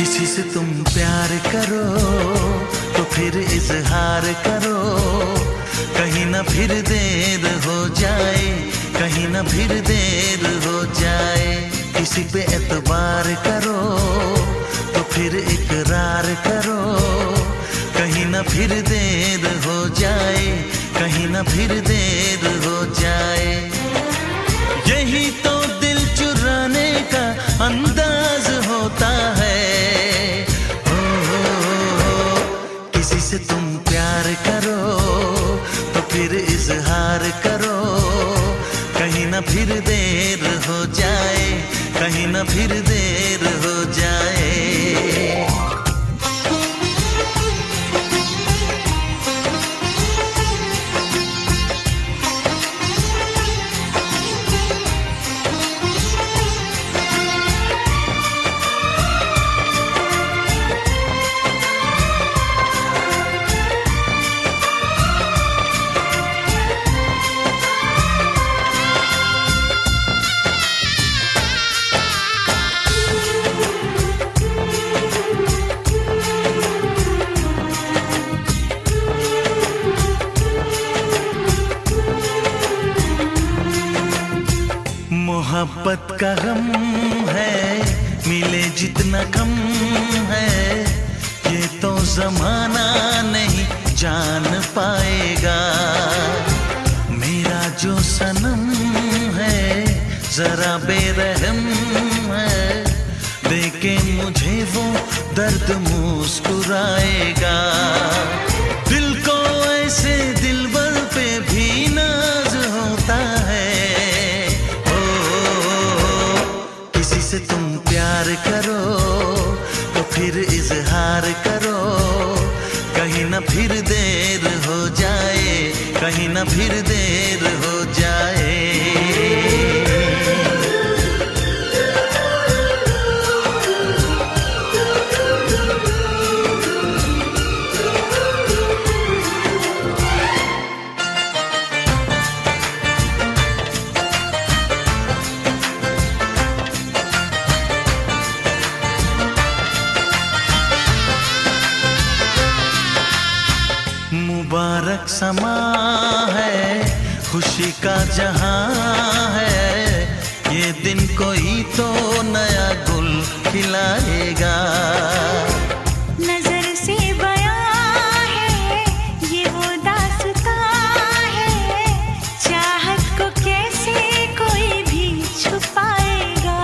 किसी से तुम प्यार करो तो फिर इजहार करो, कहीं ना फिर देर हो जाए, कहीं ना फिर देर हो जाए। किसी पे एतबार करो तो फिर इकरार करो, कहीं ना फिर देर हो जाए, कहीं ना फिर देर हो जाए। यही तो दिल चुराने का अंदाज होता है। किसी से तुम प्यार करो तो फिर इजहार करो, कहीं ना फिर देर हो जाए, कहीं ना फिर देर हो जाए। मोहब्बत का गम है, मिले जितना कम है, ये तो जमाना नहीं जान पाएगा। मेरा जो सनम है जरा बेरहम है, देखे मुझे वो दर्द मुस्कुराएगा। दिल को ऐसे दिलबर पे भी नाज होता है। किसी से तुम प्यार करो तो फिर इजहार करो, कहीं ना फिर देर हो जाए, कहीं ना फिर देर हो जाए। मुबारक समा है, खुशी का जहां है, ये दिन कोई तो नया गुल खिलाएगा। नजर से बयां है ये वो दास्तां है, चाहत को कैसे कोई भी छुपाएगा।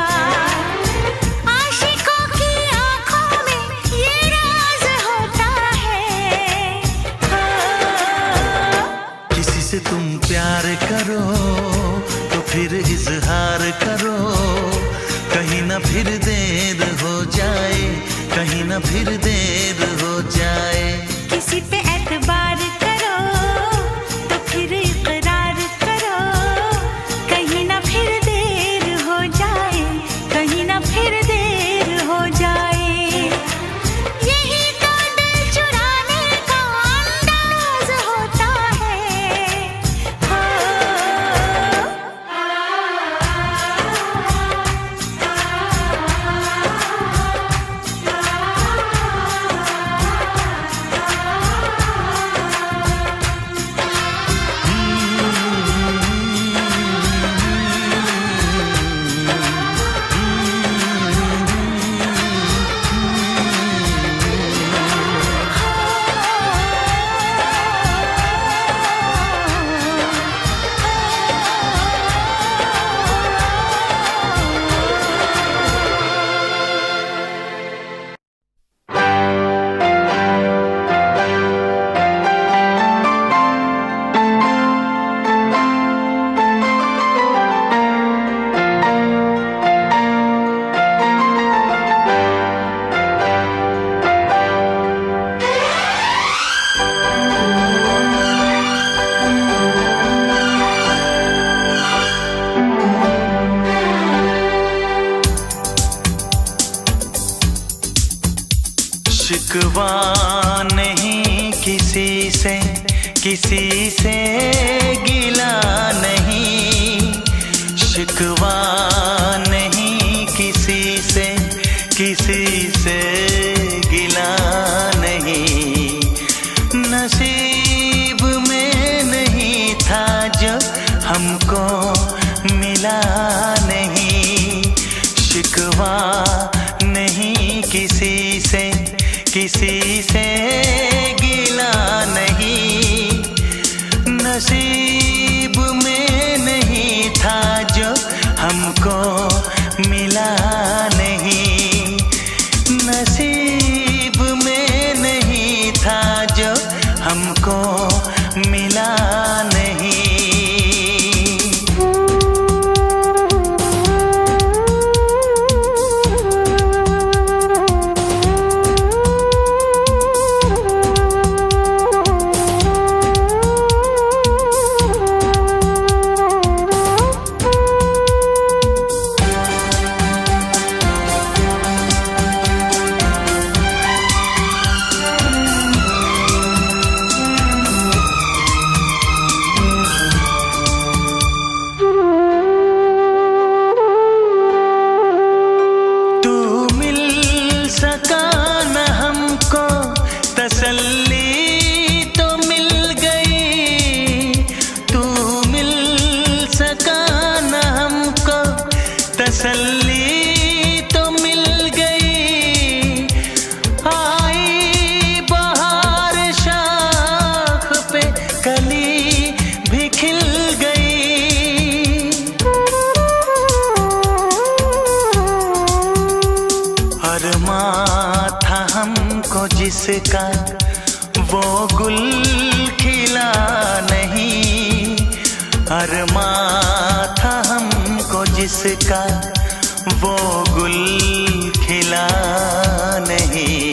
आशिकों की आंखों में ये राज होता है। किसी से तुम प्यार करो तो फिर इजहार करो, कहीं ना फिर देर हो जाए, कहीं ना फिर देर हो जाए। किसी पे एतबार करो तो फिर इकरार करो, कहीं ना फिर देर हो जाए, कहीं ना फिर देर हो जाए। यही तो दिल चुराने का अंदाज होता है। शिकवा नहीं किसी से, किसी से गिला नहीं। शिकवा नहीं किसी से, किसी से गिला नहीं, नसीब में नहीं था जो हमको मिला नहीं। शिकवा नहीं किसी से, किसी से गिला नहीं, नसीब में नहीं था जो हमको मिला नहीं, नसीब में नहीं था जो हमको मिला नहीं। तसल्ली तो मिल गई, तू मिल सका न हमको, तसल्ली तो मिल गई। आई बहार शाख पे कली भी खिल गई। अरमां था हमको जिसका वो गुल खिला नहीं, अरमां था हमको जिसका वो गुल खिला नहीं,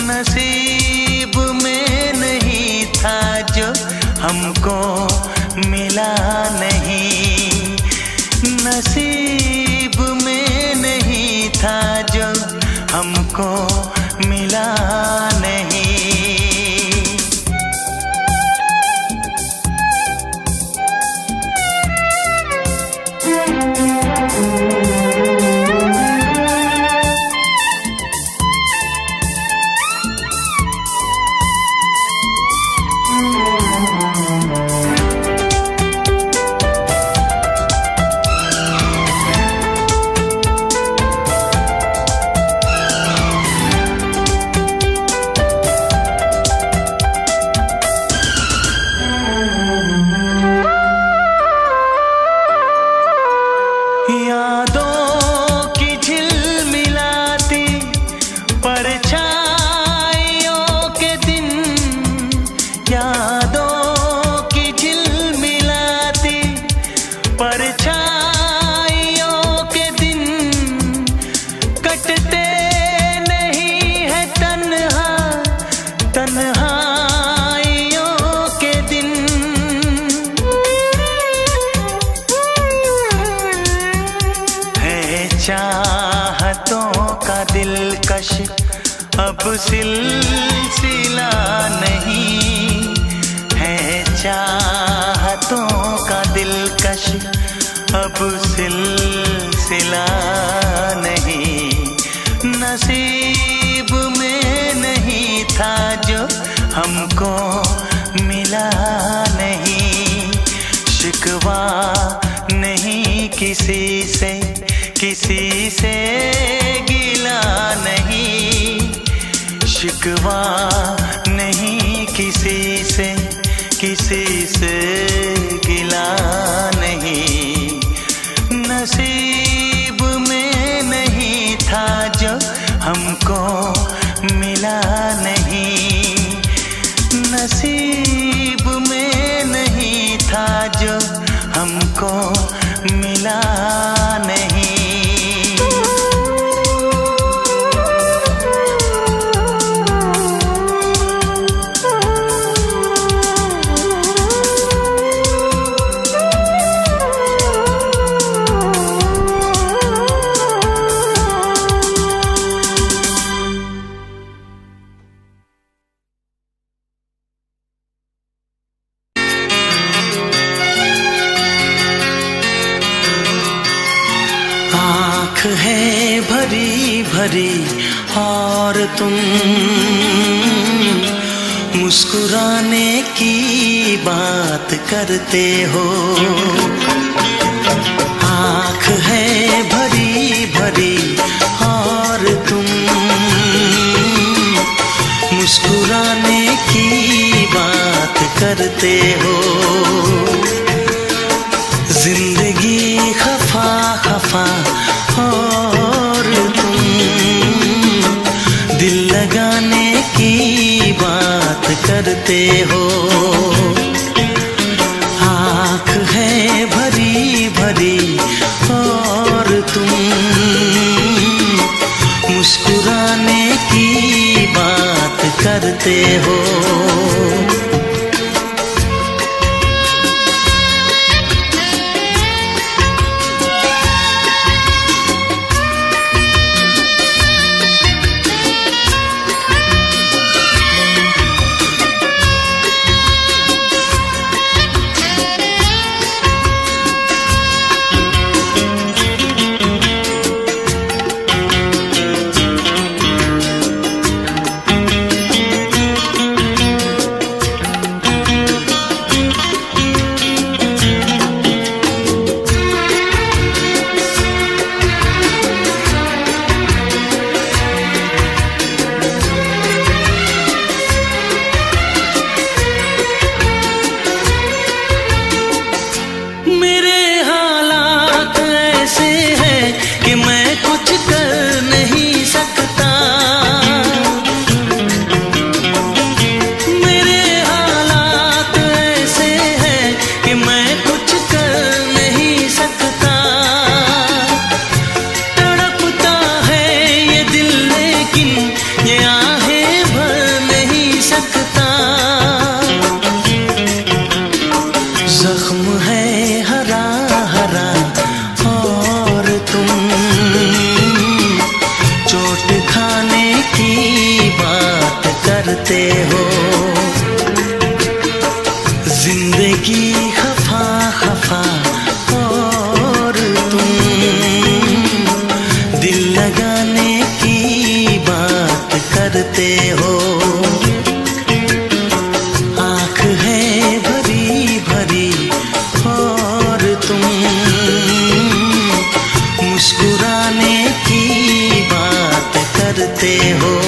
नसीब में नहीं था जो हमको मिला नहीं, नसीब में नहीं था जो हमको मिला नहीं। यादों की झिलमिलाती परछाइयों के दिन, यादों की झिलमिलाती परछाइयों के दिन, कटते नहीं है तन्हा तन्हाइयों के दिन। चाहतों का दिलकश अब सिलसिला नहीं है, चाहतों का दिलकश अब सिलसिला नहीं, नसीब में नहीं था जो हमको मिला नहीं। शिकवा नहीं किसी से, किसी से गिला नहीं, शिकवा नहीं किसी से, किसी से गिला नहीं, नसीब में नहीं था जो हमको मिला नहीं, नसीब में नहीं था जो हमको मिला नहीं। भरी भरी और तुम मुस्कुराने की बात करते हो। आँख है भरी भरी और तुम मुस्कुराने की बात करते हो। जिंदगी खफा खफा और तुम दिल लगाने की बात करते हो। आँख है भरी भरी और तुम मुस्कुराने की बात करते हो। जख्म है हरा हरा और तुम चोट खाने की बात करते हो। जिंदगी खफा खफा और तुम दिल लगाने की बात करते हो। आँख है भरी भरी और तुम मुस्कुराने की बात करते हो।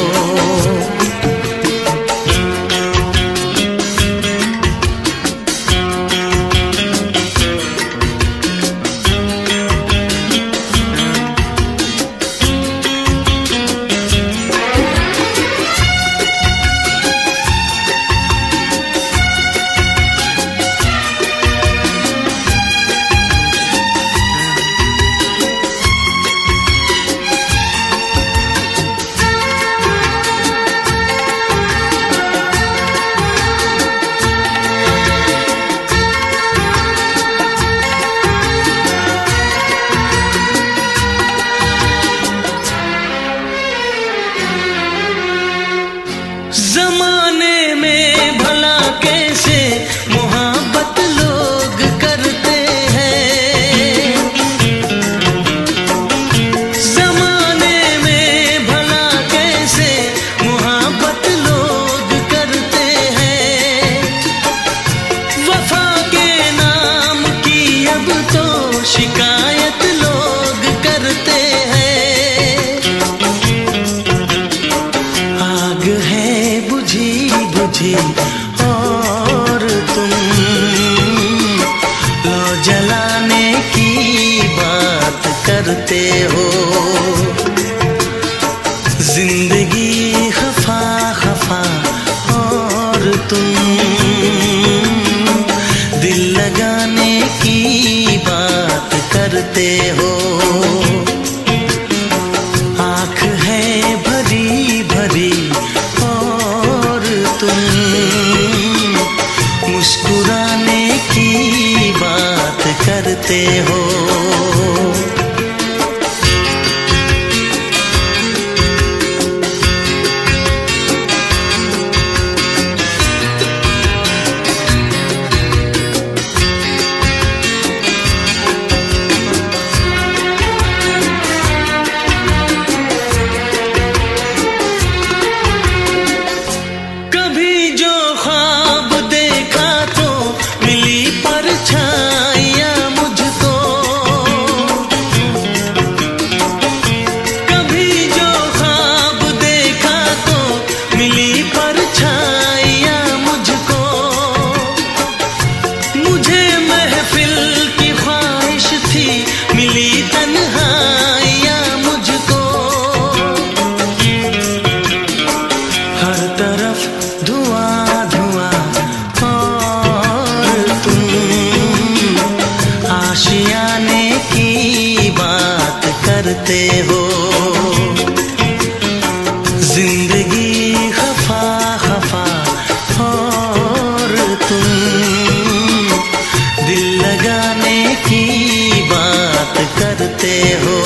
करते हो।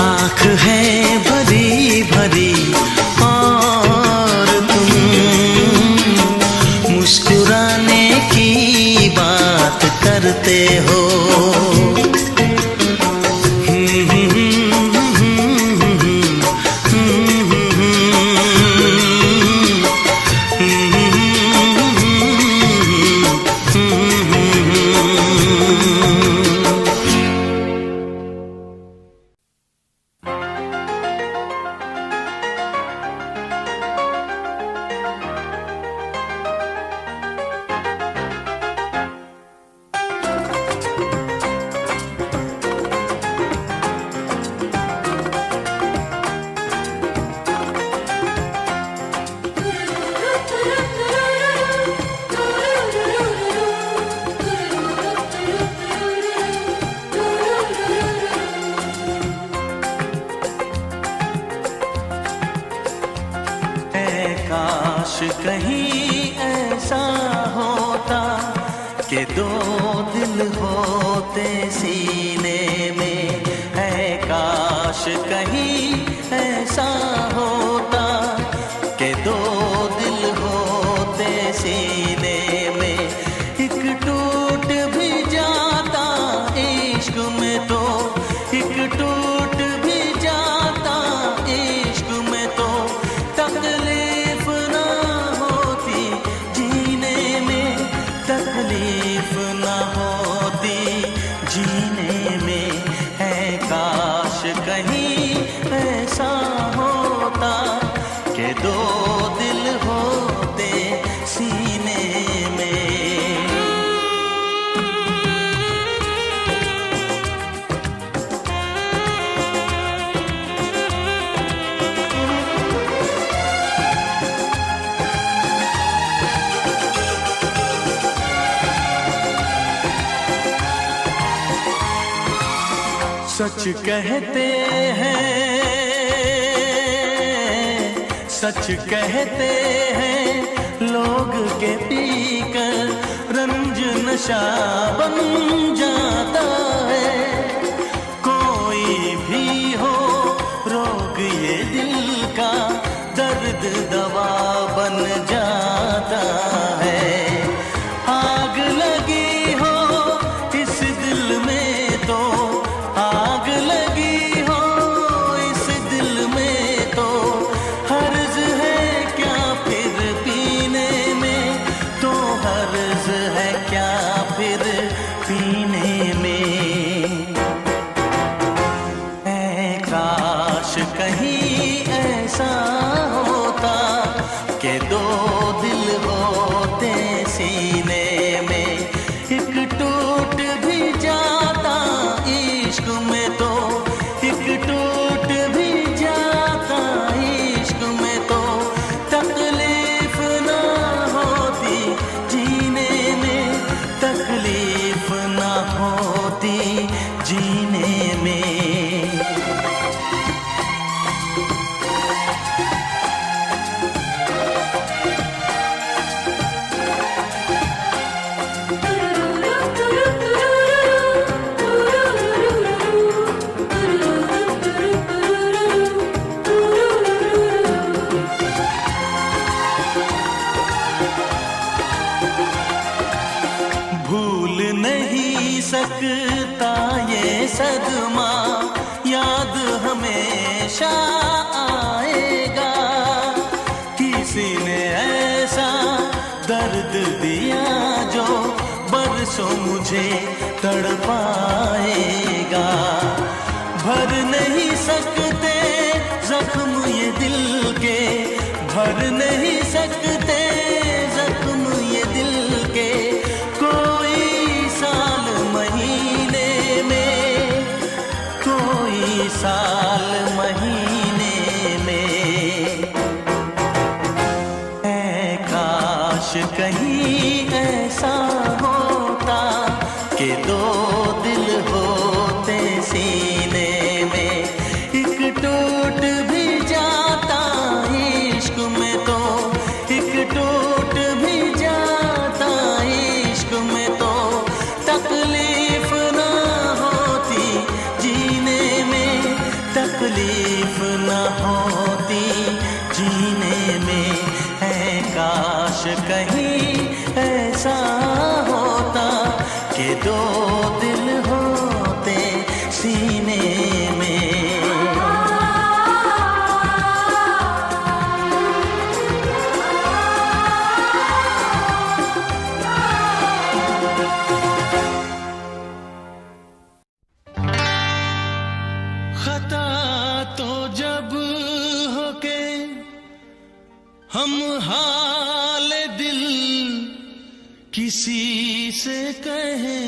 आँख है भरी भरी और तुम मुस्कुराने की बात करते हो। काश कहीं ऐसा होता कि दो दिल होते सीने में। है काश कहीं ऐसा होता कि दो दिल होते सीने में। एक टूट भी जाता इश्क में तो, एक टूट भी जाता इश्क में तो तकलीफ ना होती जीने में, तकलीफ ना होती जीने में। है काश कहीं ऐसा होता कि दो दिल होते सीने में। सच कहते हैं, सच कहते हैं लोग के पीकर रंज नशा बन जाता है। कोई भी हो रोग ये दिल का, दर्द दवा बन जाता है। आग लगी हो इस दिल में तो, आग लगी हो इस दिल में तो हर्ज है क्या फिर पीने में, तो हर्ज है क्या फिर पीने में। ऐ काश कहीं ऐसा होता कि दो दिल होते सीने में। एक टूट भी जाता इश्क में तो, एक टूट भी जाता इश्क में तो तकलीफ ना होती जीने में, तकलीफ ना होती जीने में। भूल नहीं सकता ये सदमा, याद हमेशा आएगा। किसी ने ऐसा दर्द दिया जो बरसों मुझे तड़पाएगा। भर नहीं सकते जख्म ये दिल के, भर नहीं सकते जख्म ये दिल के। कोई साल महीने में, कोई साल महीने में। ऐ काश कहीं ऐसा होता कि दो दिल होते सीने में। एक टूट भी जाता इश्क में तो, एक टूट भी जाता इश्क में तो तकलीफ ना तकलीफ न होती जीने में, है काश कहीं ऐसा होता कि दो दिल होते सीने में। खता तो जब हो के हम हाल दिल किसी से कहें,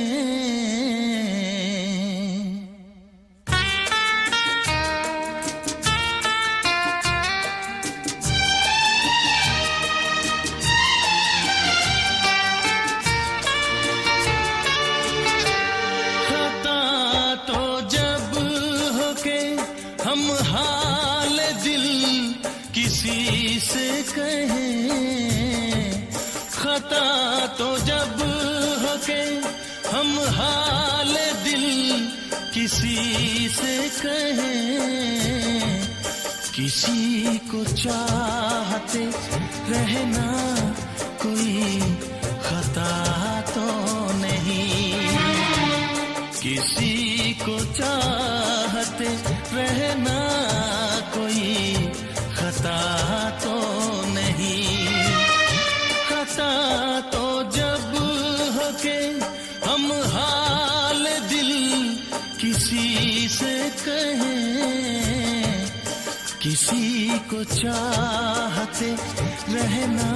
खता तो जब हो के हम हाल दिल किसी से कहें, खता तो जब हो के हम हाल दिल किसी से कहें, किसी को चाहते रहना कोई खता तो नहीं, किसी को चाहते रहना कोई खता तो नहीं। खता तो जब हो के हम हाल दिल किसी से कहें, किसी को चाहते रहना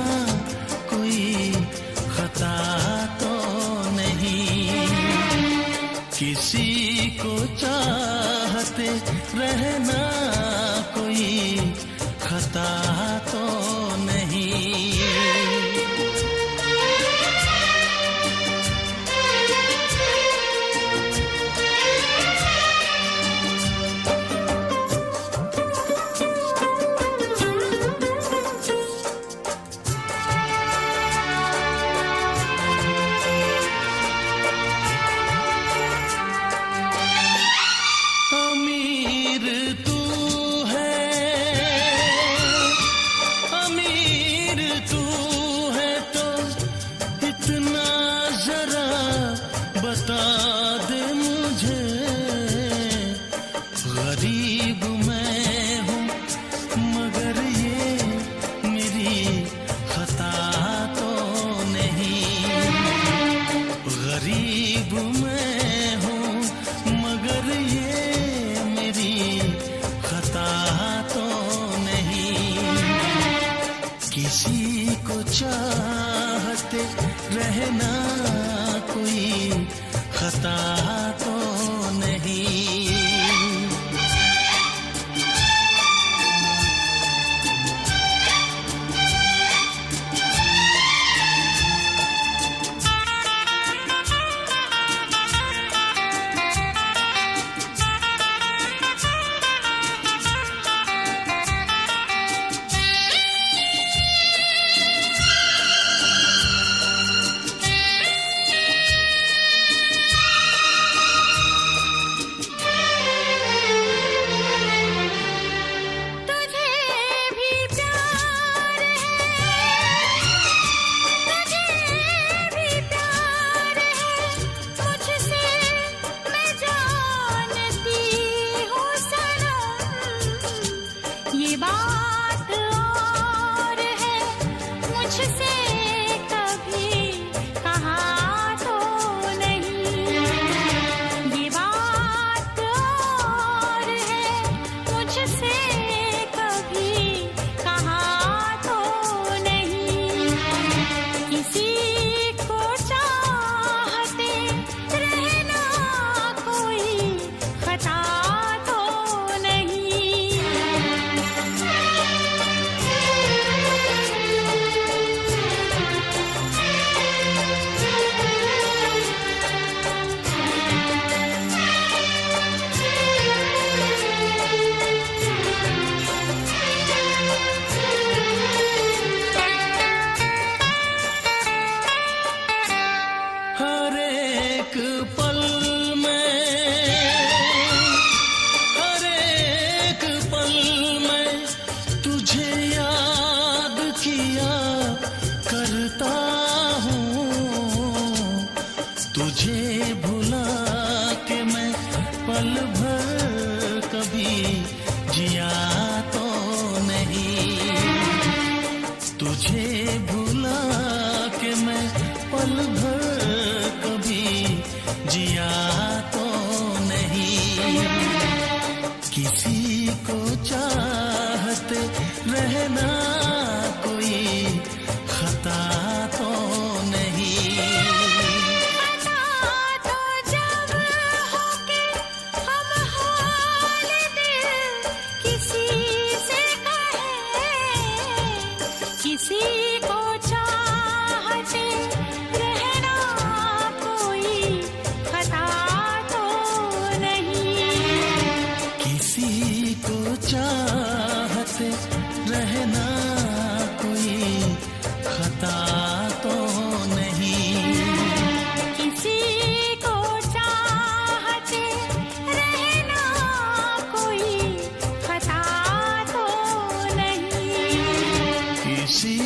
कोई खता तो नहीं, किसी को चाहते रहना कोई खता तो नहीं। अमीर तू है तो इतना जरा बता दे मुझे, गरीब मैं हूँ मगर ये मेरी खता तो नहीं, गरीब मैं हूँ मगर ये मेरी खता तो नहीं, किसी को चाहते रहना कोई खता तो नहीं। कभी जिया तो नहीं। तुझे भुला के मैं पल भर कभी जिया तो नहीं। किसी को चाहते रहना कोई खता तो नहीं। खता तो जब हो के हम हाल दिल किसी से कहे, किसी को चाहते रहना कोई खता तो नहीं। किसी को चाहते रहना कोई खता तो नहीं। किसी को चाहते रहना कोई खता तो नहीं। किसी